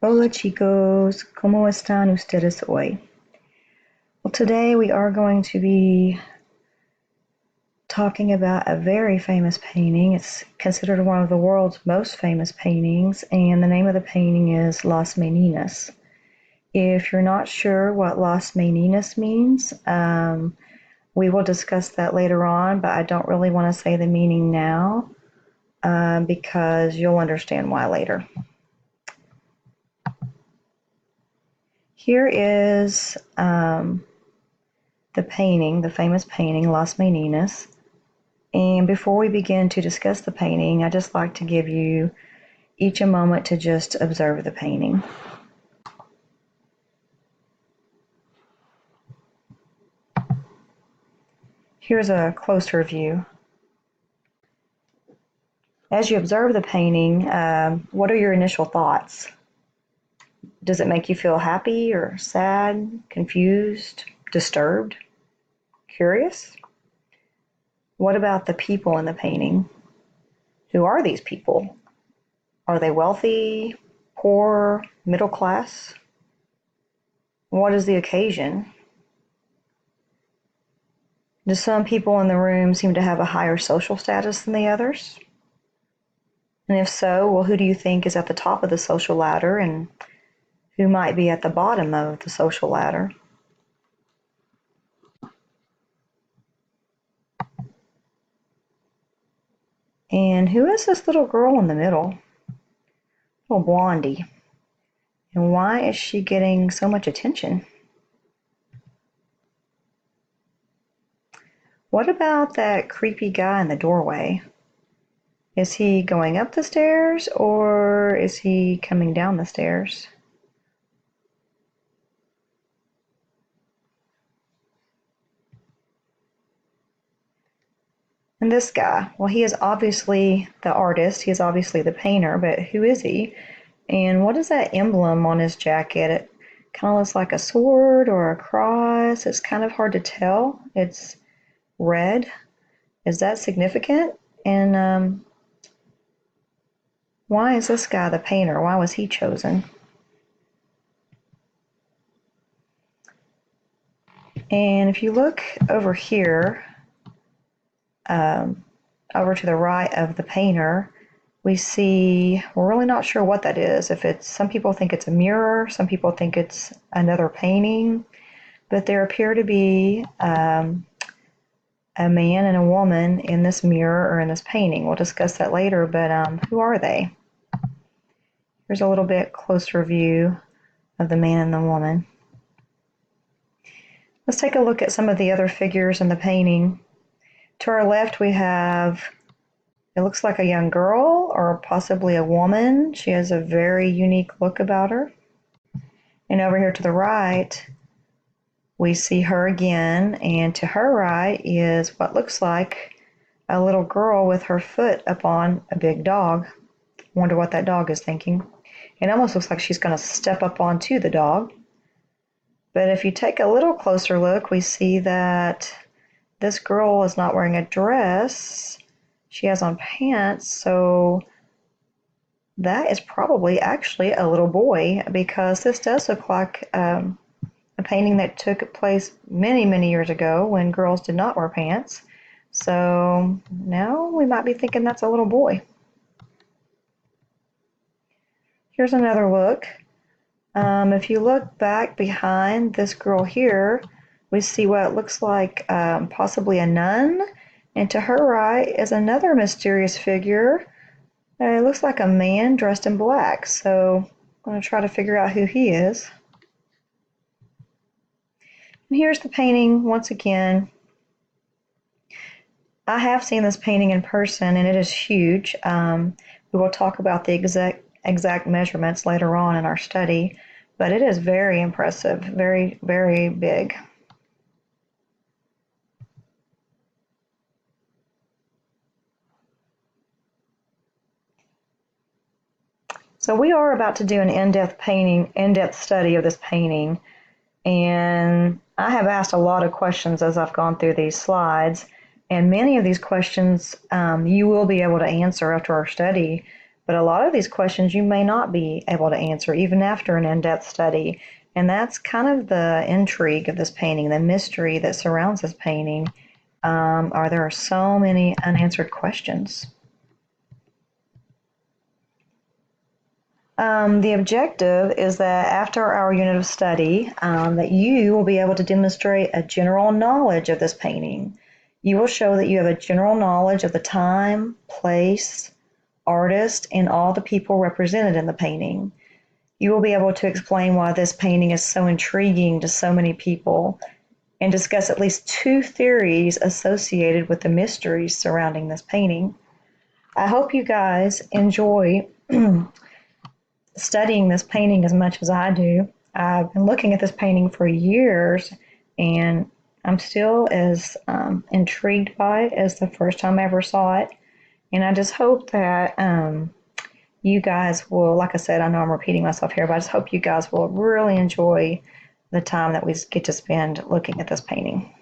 Hola chicos, ¿cómo están ustedes hoy? Well, today we are going to be talking about a very famous painting. It's considered one of the world's most famous paintings, and the name of the painting is Las Meninas. If you're not sure what Las Meninas means, we will discuss that later on, but I don't really want to say the meaning now because you'll understand why later. Here is the painting, the famous painting, Las Meninas. And before we begin to discuss the painting, I'd just like to give you each a moment to just observe the painting. Here's a closer view. As you observe the painting, what are your initial thoughts? Does it make you feel happy or sad, confused, disturbed, curious? What about the people in the painting? Who are these people? Are they wealthy, poor, middle class? What is the occasion? Do some people in the room seem to have a higher social status than the others? And if so, well, who do you think is at the top of the social ladder and who might be at the bottom of the social ladder? And who is this little girl in the middle? Little blondie. And why is she getting so much attention? What about that creepy guy in the doorway? Is he going up the stairs or is he coming down the stairs? And this guy, well, he is obviously the artist, he is obviously the painter, but who is he? And what is that emblem on his jacket? It kind of looks like a sword or a cross. It's kind of hard to tell. It's red. Is that significant? And why is this guy the painter? Why was he chosen? And if you look over here, over to the right of the painter, we see, we're really not sure what that is. If it's, some people think it's a mirror, some people think it's another painting, but there appear to be a man and a woman in this mirror or in this painting. We'll discuss that later, but who are they? Here's a little bit closer view of the man and the woman. Let's take a look at some of the other figures in the painting. To our left, we have, it looks like a young girl or possibly a woman. She has a very unique look about her. And over here to the right, we see her again, and to her right is what looks like a little girl with her foot up on a big dog. Wonder what that dog is thinking. It almost looks like she's going to step up onto the dog. But if you take a little closer look, we see that this girl is not wearing a dress. She has on pants, so that is probably actually a little boy, because this does look like a painting that took place many, many years ago when girls did not wear pants. So now we might be thinking that's a little boy. Here's another look. If you look back behind this girl here, we see what looks like possibly a nun, and to her right is another mysterious figure. It looks like a man dressed in black, so I'm going to try to figure out who he is. And here's the painting once again. I have seen this painting in person, and it is huge. We will talk about the exact measurements later on in our study, but it is very impressive, very, very big. So we are about to do an in-depth study of this painting, and I have asked a lot of questions as I've gone through these slides, and many of these questions you will be able to answer after our study, But a lot of these questions you may not be able to answer even after an in-depth study. And that's kind of the intrigue of this painting, the mystery that surrounds this painting. There are so many unanswered questions. The objective is that after our unit of study, that you will be able to demonstrate a general knowledge of this painting. You will show that you have a general knowledge of the time, place, artist, and all the people represented in the painting. You will be able to explain why this painting is so intriguing to so many people and discuss at least 2 theories associated with the mysteries surrounding this painting. I hope you guys enjoy studying this painting as much as I do. I've been looking at this painting for years, and I'm still as intrigued by it as the first time I ever saw it. And I just hope that you guys will, like I said, I know I'm repeating myself here, but I just hope you guys will really enjoy the time that we get to spend looking at this painting.